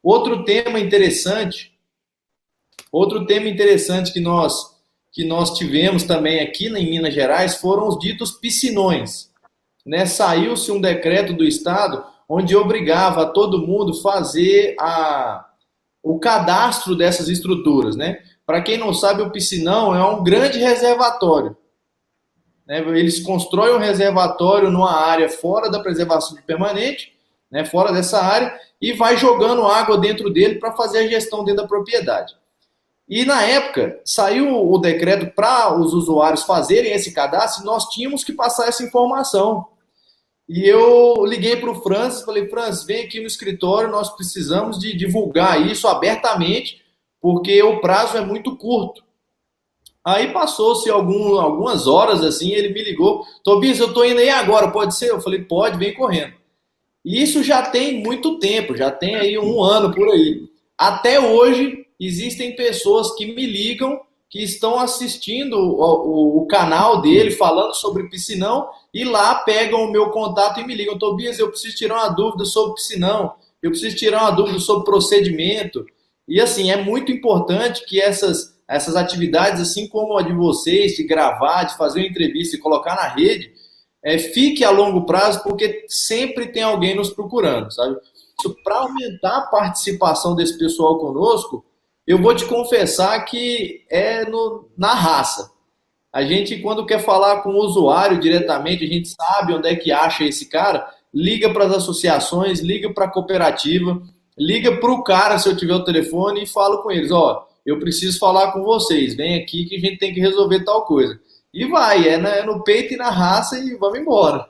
Outro tema interessante que nós tivemos também aqui em Minas Gerais foram os ditos piscinões. Né? Saiu-se um decreto do Estado onde obrigava todo mundo a fazer o cadastro dessas estruturas. Né? Para quem não sabe, o piscinão é um grande reservatório. Né? Eles constroem um reservatório numa área fora da preservação permanente, né? Fora dessa área, e vai jogando água dentro dele para fazer a gestão dentro da propriedade. E na época, saiu o decreto para os usuários fazerem esse cadastro, e nós tínhamos que passar essa informação. E eu liguei para o Francis, falei, Francis, vem aqui no escritório, nós precisamos de divulgar isso abertamente, porque o prazo é muito curto. Aí passou-se algumas horas, assim, ele me ligou, Tobias, eu estou indo aí agora, pode ser? Eu falei, pode, vem correndo. E isso já tem muito tempo, já tem aí 1 ano por aí. Até hoje, existem pessoas que me ligam, que estão assistindo o canal dele, falando sobre piscinão, e lá pegam o meu contato e me ligam, Tobias, eu preciso tirar uma dúvida sobre piscinão, eu preciso tirar uma dúvida sobre procedimento. E assim, é muito importante que essas atividades, assim como a de vocês, de gravar, de fazer uma entrevista e colocar na rede, fique a longo prazo, porque sempre tem alguém nos procurando, sabe? Para aumentar a participação desse pessoal conosco, eu vou te confessar que é na raça. A gente, quando quer falar com o usuário diretamente, a gente sabe onde é que acha esse cara, liga para as associações, liga para a cooperativa, liga para o cara, se eu tiver o telefone, e falo com eles, eu preciso falar com vocês, vem aqui que a gente tem que resolver tal coisa. E vai, é no peito e na raça e vamos embora.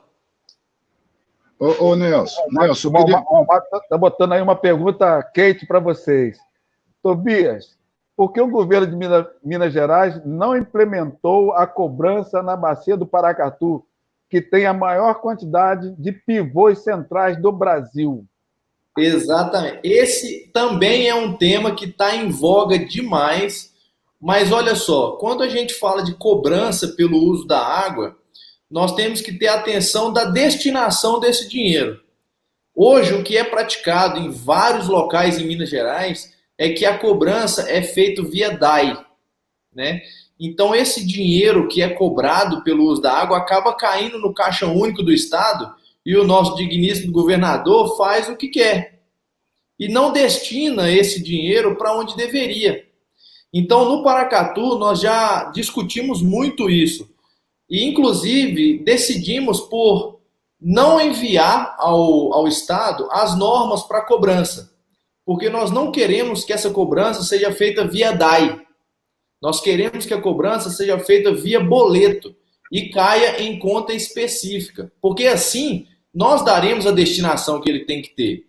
Ô Nelson, eu O queria... Marcos está botando aí uma pergunta quente para vocês. Tobias, por que o governo de Minas Gerais não implementou a cobrança na bacia do Paracatu, que tem a maior quantidade de pivôs centrais do Brasil? Exatamente. Esse também é um tema que está em voga demais, mas olha só, quando a gente fala de cobrança pelo uso da água, nós temos que ter atenção da destinação desse dinheiro. Hoje, o que é praticado em vários locais em Minas Gerais é que a cobrança é feita via DAI, né? Então, esse dinheiro que é cobrado pelo uso da água acaba caindo no Caixa Único do Estado e o nosso digníssimo governador faz o que quer e não destina esse dinheiro para onde deveria. Então, no Paracatu, nós já discutimos muito isso e, inclusive, decidimos por não enviar ao Estado as normas para cobrança, porque nós não queremos que essa cobrança seja feita via DAI. Nós queremos que a cobrança seja feita via boleto e caia em conta específica, porque assim nós daremos a destinação que ele tem que ter.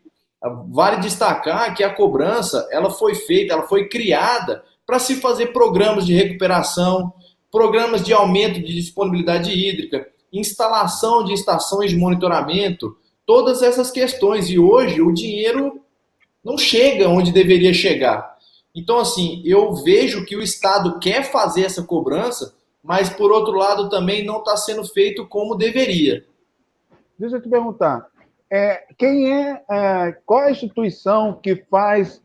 Vale destacar que a cobrança ela foi feita, ela foi criada para se fazer programas de recuperação, programas de aumento de disponibilidade hídrica, instalação de estações de monitoramento, todas essas questões. E hoje o dinheiro não chega onde deveria chegar. Então, assim, eu vejo que o Estado quer fazer essa cobrança, mas, por outro lado, também não está sendo feito como deveria. Deixa eu te perguntar, qual é a instituição que faz,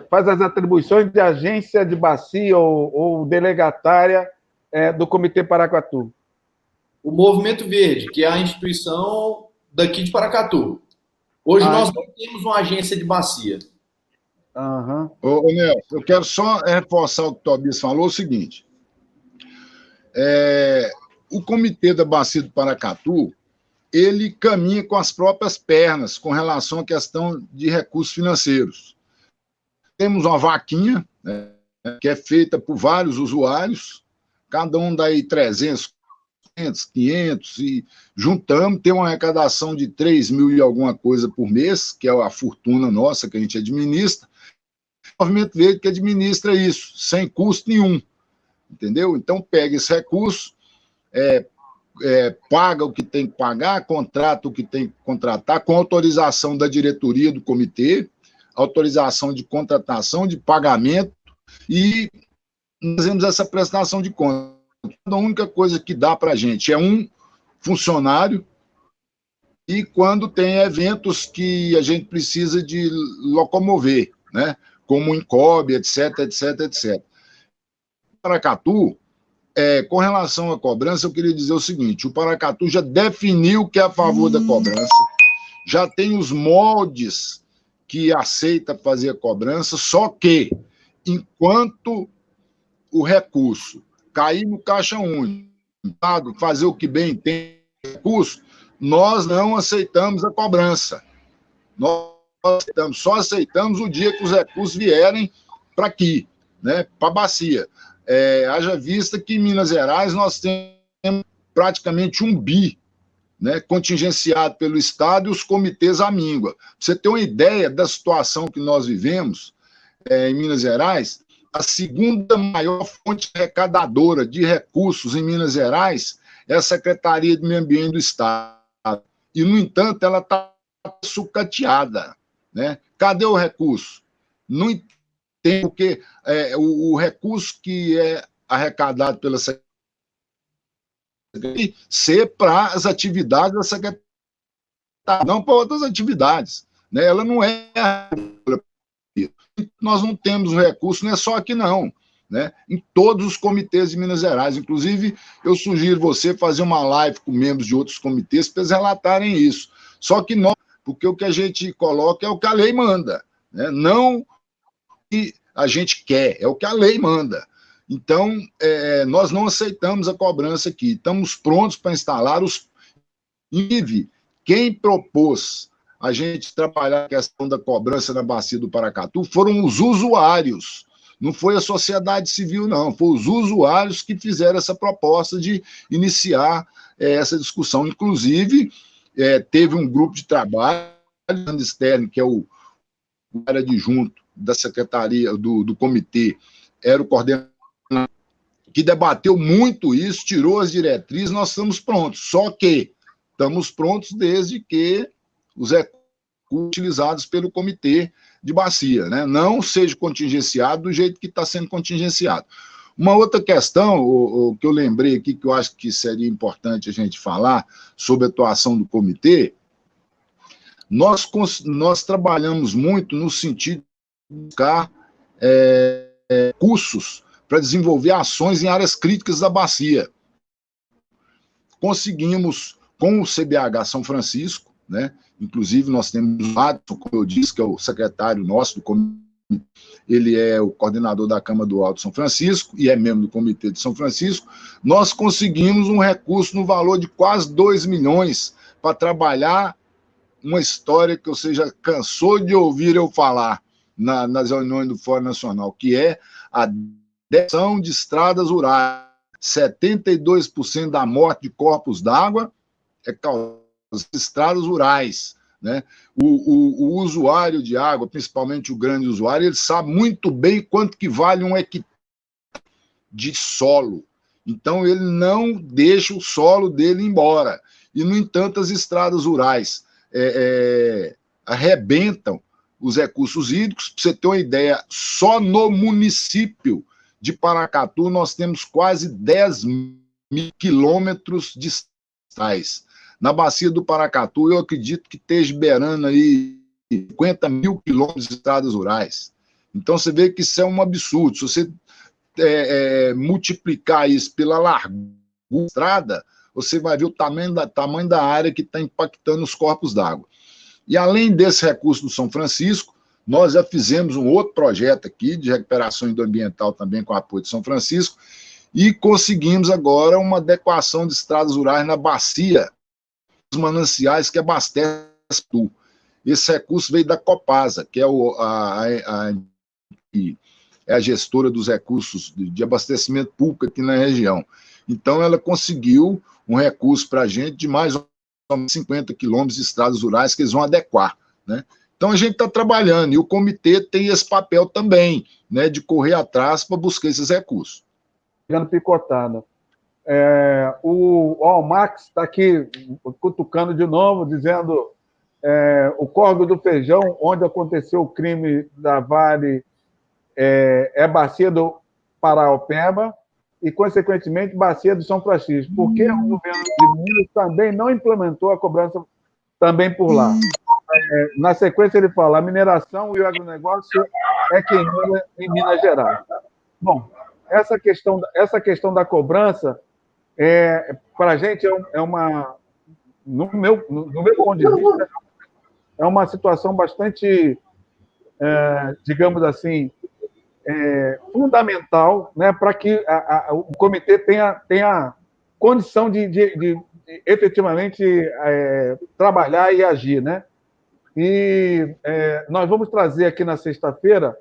faz as atribuições de agência de bacia ou delegatária do Comitê Paracatu? O Movimento Verde, que é a instituição daqui de Paracatu. Hoje nós não temos uma agência de bacia. Uhum. Ô, Nelson, eu quero só reforçar o que o Tobias falou, o seguinte. O Comitê da Bacia do Paracatu, ele caminha com as próprias pernas com relação à questão de recursos financeiros. Temos uma vaquinha, né, que é feita por vários usuários, cada um dá aí 300, 500, e juntamos, tem uma arrecadação de 3 mil e alguma coisa por mês, que é a fortuna nossa que a gente administra. O Movimento Verde que administra isso, sem custo nenhum, entendeu? Então, pega esse recurso, paga o que tem que pagar, contrata o que tem que contratar, com autorização da diretoria do comitê, autorização de contratação, de pagamento, e fazemos essa prestação de contas. A única coisa que dá para a gente é um funcionário, e quando tem eventos que a gente precisa de locomover, né? Como o Incob, etc, etc, etc. Paracatu, com relação à cobrança, eu queria dizer o seguinte: o Paracatu já definiu que é a favor da cobrança, já tem os moldes que aceita fazer a cobrança, só que, enquanto o recurso cair no Caixa Único, fazer o que bem tem recurso, nós não aceitamos a cobrança. Nós só aceitamos o dia que os recursos vierem para aqui, né, para a bacia. Haja vista que em Minas Gerais nós temos praticamente 1 bi, né, contingenciado pelo Estado, e os comitês à míngua. Para você ter uma ideia da situação que nós vivemos em Minas Gerais, a segunda maior fonte arrecadadora de recursos em Minas Gerais é a Secretaria de Meio Ambiente do Estado. E, no entanto, ela está sucateada, né? Cadê o recurso? Não tem, porque o recurso que é arrecadado pela Secretaria ser para as atividades da Secretaria, não para outras atividades, né? Ela não é. Nós não temos recurso, não é só aqui não, né? Em todos os comitês de Minas Gerais. Inclusive, eu sugiro você fazer uma live com membros de outros comitês para eles relatarem isso. Só que nós, porque o que a gente coloca é o que a lei manda, né? Não o que a gente quer, é o que a lei manda. Então, nós não aceitamos a cobrança aqui. Estamos prontos para instalar os... Inclusive, quem propôs a gente trabalhar a questão da cobrança na bacia do Paracatu foram os usuários. Não foi a sociedade civil, não. Foi os usuários que fizeram essa proposta de iniciar essa discussão. Inclusive, teve um grupo de trabalho externo, que é o área adjunto da secretaria, do comitê, era o coordenador, que debateu muito isso, tirou as diretrizes, nós estamos prontos. Só que estamos prontos desde que os recursos utilizados pelo comitê de bacia, né, não seja contingenciado do jeito que está sendo contingenciado. Uma outra questão, que eu lembrei aqui, que eu acho que seria importante a gente falar sobre a atuação do comitê, nós trabalhamos muito no sentido de buscar cursos para desenvolver ações em áreas críticas da bacia. Conseguimos, com o CBH São Francisco, né, inclusive nós temos o Adson, como eu disse, que é o secretário nosso do comitê, ele é o coordenador da Câmara do Alto São Francisco e é membro do Comitê de São Francisco, nós conseguimos um recurso no valor de quase 2 milhões para trabalhar uma história que você já cansou de ouvir eu falar nas reuniões do Fórum Nacional, que é a deserção de estradas rurais. 72% da morte de corpos d'água é causada das estradas rurais, né? O usuário de água, principalmente o grande usuário, ele sabe muito bem quanto que vale um hectare de solo. Então, ele não deixa o solo dele embora. E, no entanto, as estradas rurais arrebentam os recursos hídricos. Para você ter uma ideia, só no município de Paracatu nós temos quase 10 mil quilômetros de estradas. Na bacia do Paracatu, eu acredito que esteja beirando aí 50 mil quilômetros de estradas rurais. Então, você vê que isso é um absurdo. Se você multiplicar isso pela largura da estrada, você vai ver o tamanho da área que está impactando os corpos d'água. E, além desse recurso do São Francisco, nós já fizemos um outro projeto aqui de recuperação hidroambiental também com o apoio de São Francisco e conseguimos agora uma adequação de estradas rurais na bacia dos mananciais que abastecem tu. Esse recurso veio da Copasa, que é a gestora dos recursos de abastecimento público aqui na região. Então, ela conseguiu um recurso para a gente de mais ou menos 50 quilômetros de estradas rurais que eles vão adequar, né? Então, a gente está trabalhando, e o comitê tem esse papel também, né, de correr atrás para buscar esses recursos. Pegando picotada. O Max está aqui cutucando de novo, dizendo o Córrego do Feijão, onde aconteceu o crime da Vale, é bacia do Paraopeba e, consequentemente, bacia do São Francisco. Por que o governo de Minas também não implementou a cobrança também por lá? Na sequência, ele fala: a mineração e o agronegócio é quem manda em Minas Gerais. Bom, essa questão da cobrança, para a gente, no meu ponto de vista, é uma situação bastante, digamos assim, fundamental, né, para que o comitê tenha condição de efetivamente trabalhar e agir, né? E nós vamos trazer aqui na sexta-feira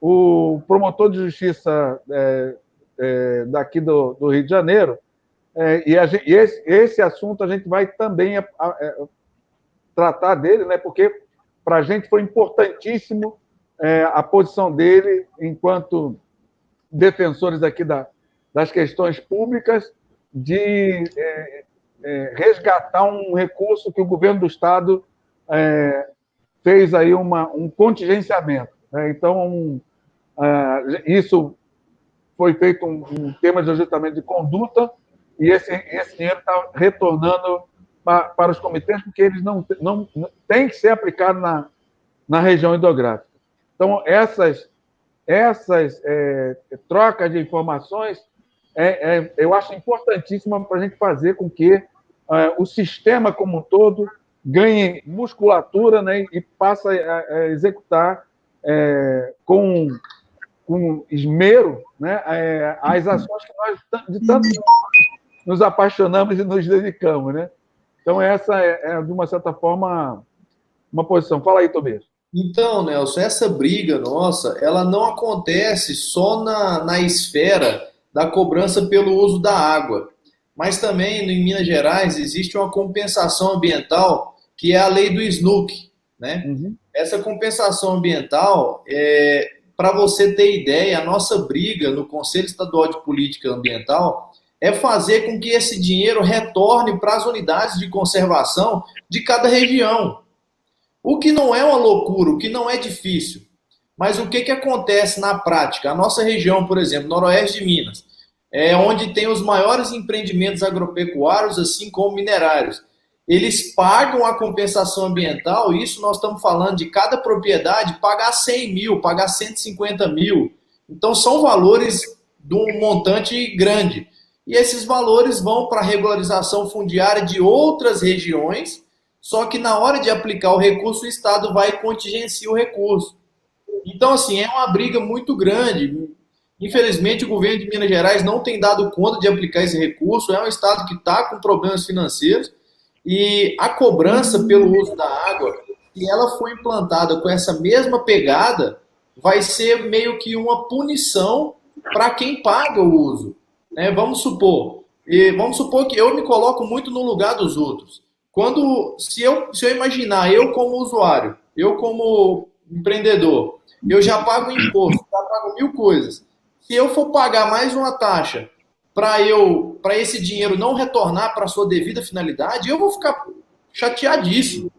o promotor de justiça daqui do Rio de Janeiro, e esse assunto a gente vai também tratar dele, né, porque para a gente foi importantíssimo a posição dele enquanto defensores aqui das questões públicas, de resgatar um recurso que o governo do Estado fez aí um contingenciamento, né? Então, isso foi feito um tema de ajustamento de conduta e esse dinheiro está retornando para os comitês, porque eles não têm que ser aplicados na região hidrográfica. Então, essas trocas de informações eu acho importantíssima para a gente fazer com que o sistema como um todo ganhe musculatura, né, e passe a executar com esmero, né, as ações que nós de tanto nos apaixonamos e nos dedicamos, né? Então, essa de uma certa forma, uma posição. Fala aí, Tobias. Então, Nelson, essa briga nossa, ela não acontece só na esfera da cobrança pelo uso da água, mas também em Minas Gerais existe uma compensação ambiental que é a lei do SNUC, né? Uhum. Essa compensação ambiental, para você ter ideia, a nossa briga no Conselho Estadual de Política Ambiental é fazer com que esse dinheiro retorne para as unidades de conservação de cada região. O que não é uma loucura, o que não é difícil. Mas o que, que acontece na prática? A nossa região, por exemplo, noroeste de Minas, é onde tem os maiores empreendimentos agropecuários, assim como minerários. Eles pagam a compensação ambiental, isso nós estamos falando de cada propriedade pagar 100 mil, pagar 150 mil. Então são valores de um montante grande. E esses valores vão para a regularização fundiária de outras regiões, só que na hora de aplicar o recurso, o Estado vai e contingencia o recurso. Então, assim, é uma briga muito grande. Infelizmente, o governo de Minas Gerais não tem dado conta de aplicar esse recurso. É um estado que está com problemas financeiros e a cobrança pelo uso da água, se ela for implantada com essa mesma pegada, vai ser meio que uma punição para quem paga o uso. Né? Vamos supor que eu me coloco muito no lugar dos outros. Se eu imaginar, eu como usuário, eu como empreendedor, eu já pago imposto, já pago mil coisas. Se eu for pagar mais uma taxa para esse dinheiro não retornar para a sua devida finalidade, eu vou ficar chateadíssimo.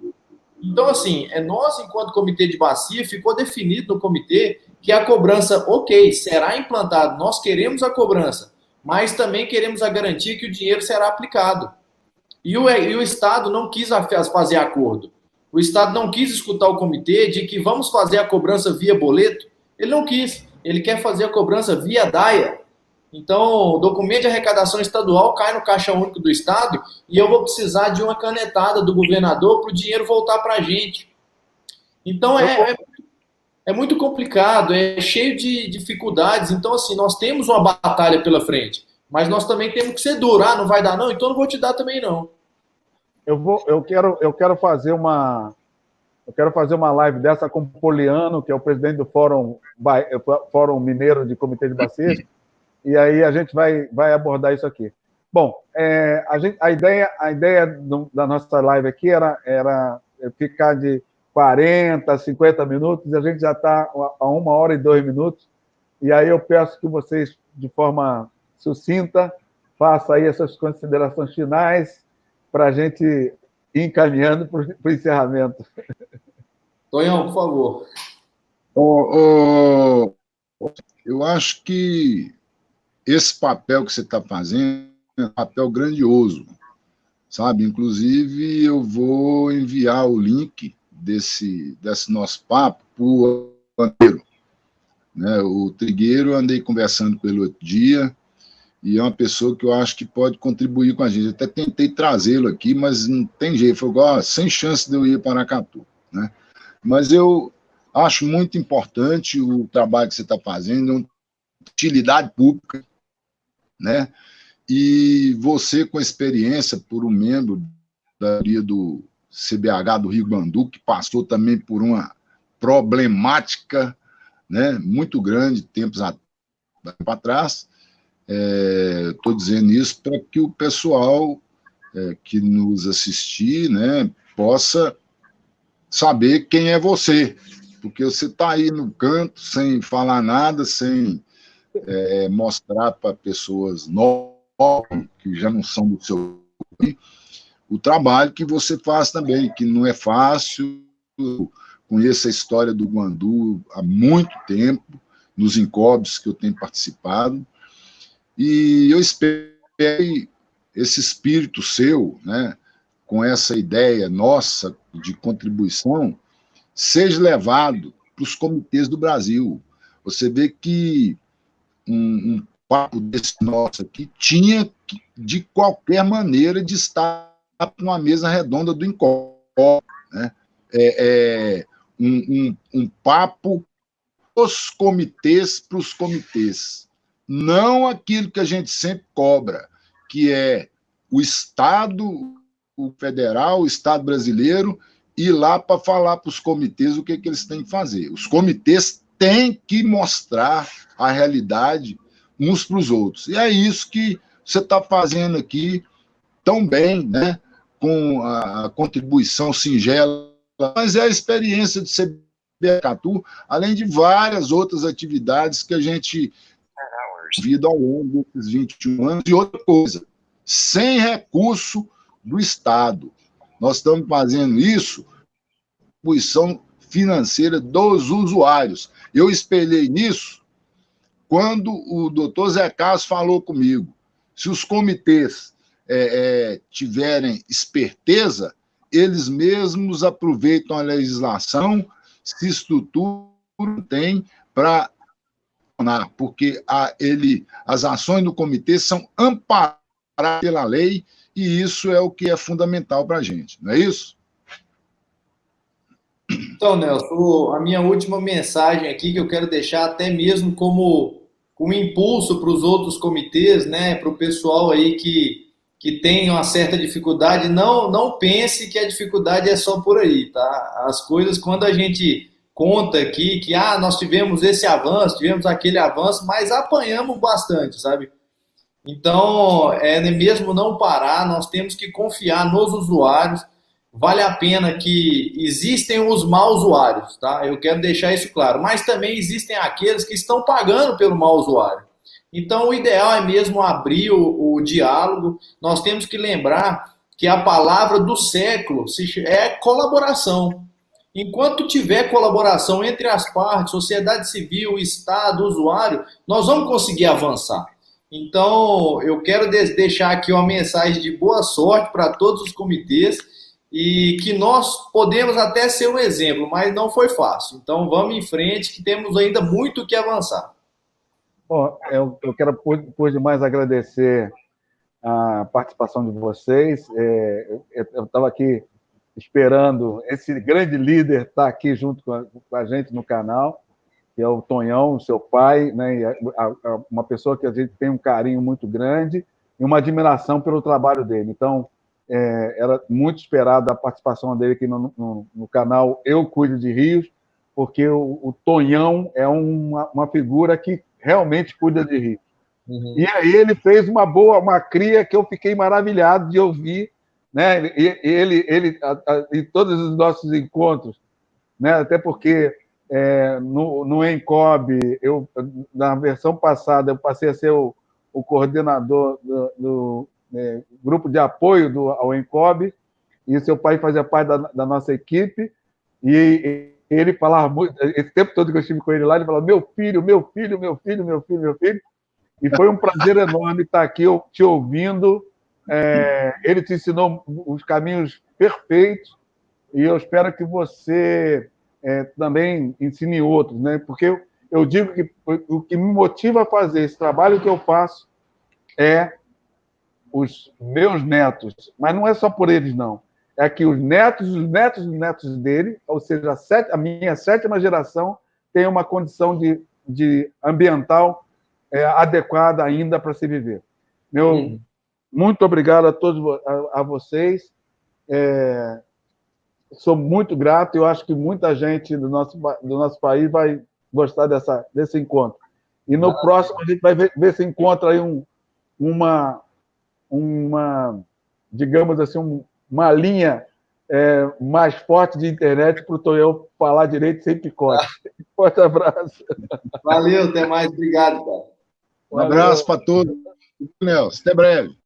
Então, assim, nós, enquanto comitê de bacia, ficou definido no comitê que a cobrança, ok, será implantada, nós queremos a cobrança, mas também queremos a garantia que o dinheiro será aplicado. E o Estado não quis fazer acordo. O Estado não quis escutar o comitê de que vamos fazer a cobrança via boleto. Ele não quis. Ele quer fazer a cobrança via DAIA. Então, o documento de arrecadação estadual cai no Caixa Único do Estado e eu vou precisar de uma canetada do governador para o dinheiro voltar para a gente. Então, é muito complicado, é cheio de dificuldades. Então, assim, nós temos uma batalha pela frente, mas nós também temos que ser duro. Ah, não vai dar não? Então não vou te dar também não. Eu quero fazer uma live dessa com o Poliano, que é o presidente do Fórum Mineiro de Comitê de Bacias, e aí a gente vai abordar isso aqui. Bom, a ideia da nossa live aqui era ficar de 40, 50 minutos, e a gente já está a 1 hora e 2 minutos, e aí eu peço que vocês, de forma sucinta, façam aí essas considerações finais para a gente ir encaminhando para o encerramento. Tonhão, por favor. Eu acho que esse papel que você está fazendo é um papel grandioso, sabe? Inclusive, eu vou enviar o link desse nosso papo para o Trigueiro. Né? O Trigueiro, eu andei conversando pelo outro dia, e é uma pessoa que eu acho que pode contribuir com a gente. Eu até tentei trazê-lo aqui, mas não tem jeito. Falei, sem chance de eu ir para Aracatu. Né? Mas eu acho muito importante o trabalho que você está fazendo, utilidade pública, né? E você, com experiência por um membro do CBH do Rio Grandu, que passou também por uma problemática, né, muito grande, tempos atrás, estou dizendo isso para que o pessoal que nos assistir, né, possa saber quem é você, porque você está aí no canto, sem falar nada, sem mostrar para pessoas novas, que já não são do seu o trabalho que você faz também, que não é fácil. Conheço a história do Guandu há muito tempo, nos incóbios que eu tenho participado, e eu espero que esse espírito seu, né, com essa ideia nossa de contribuição, seja levado para os comitês do Brasil. Você vê que um papo desse nosso aqui tinha, de qualquer maneira, de estar numa mesa redonda do encontro. Né? Um papo dos comitês para os comitês. Não aquilo que a gente sempre cobra, que é o Estado, o federal, o Estado brasileiro, ir lá para falar para os comitês o que eles têm que fazer. Os comitês têm que mostrar a realidade uns para os outros. E é isso que você está fazendo aqui tão bem, né? Com a contribuição singela, mas é a experiência de ser Paracatu, além de várias outras atividades que a gente vive ao longo desses 21 anos. E outra coisa, sem recurso do Estado. Nós estamos fazendo isso, contribuição financeira dos usuários. Eu espelhei nisso quando o doutor Zé Carlos falou comigo. Se os comitês tiverem esperteza, eles mesmos aproveitam a legislação, se estruturam, tem para... porque as ações do comitê são amparadas pela lei, e isso é o que é fundamental para a gente, não é isso? Então, Nelson, a minha última mensagem aqui, que eu quero deixar até mesmo como um impulso para os outros comitês, né, para o pessoal aí que tem uma certa dificuldade, não pense que a dificuldade é só por aí, tá? As coisas, quando a gente conta aqui que nós tivemos esse avanço, tivemos aquele avanço, mas apanhamos bastante, sabe? Então, mesmo não parar, nós temos que confiar nos usuários. Vale a pena que existem os maus usuários, tá? Eu quero deixar isso claro. Mas também existem aqueles que estão pagando pelo mau usuário. Então, o ideal é mesmo abrir o diálogo. Nós temos que lembrar que a palavra do século é colaboração. Enquanto tiver colaboração entre as partes, sociedade civil, Estado, usuário, nós vamos conseguir avançar. Então, eu quero deixar aqui uma mensagem de boa sorte para todos os comitês e que nós podemos até ser um exemplo, mas não foi fácil. Então, vamos em frente, que temos ainda muito que avançar. Bom, eu quero, por demais, agradecer a participação de vocês. Eu estava aqui esperando esse grande líder estar aqui junto com a gente no canal, que é o Tonhão, seu pai, né, uma pessoa que a gente tem um carinho muito grande e uma admiração pelo trabalho dele. Então, era muito esperada a participação dele aqui no canal Eu Cuido de Rios, porque o Tonhão é uma figura que realmente cuida de rios. Uhum. E aí ele fez uma cria que eu fiquei maravilhado de ouvir, né? Ele em todos os nossos encontros, né? Até porque no ENCOB, na versão passada, eu passei a ser o coordenador do grupo de apoio ao ENCOB, e seu pai fazia parte da nossa equipe, e ele falava muito, esse tempo todo que eu estive com ele lá, ele falava, meu filho, meu filho, meu filho, meu filho, meu filho, e foi um prazer enorme estar aqui te ouvindo. Ele te ensinou os caminhos perfeitos, e eu espero que você também ensine outros, né? Porque eu digo que o que me motiva a fazer esse trabalho que eu faço é os meus netos, mas não é só por eles, não. É que os netos dele, ou seja, a minha 7ª geração, tem uma condição de ambiental adequada ainda para se viver. Muito obrigado a todos a vocês. Sou muito grato. Eu acho que muita gente do nosso país vai gostar desse encontro. E no próximo a gente vai ver se encontra aí digamos assim, uma linha mais forte de internet para o Tonhão falar direito sem picote. Forte abraço. Valeu, até mais. Obrigado, cara. Um abraço para todos. Nelson, até breve.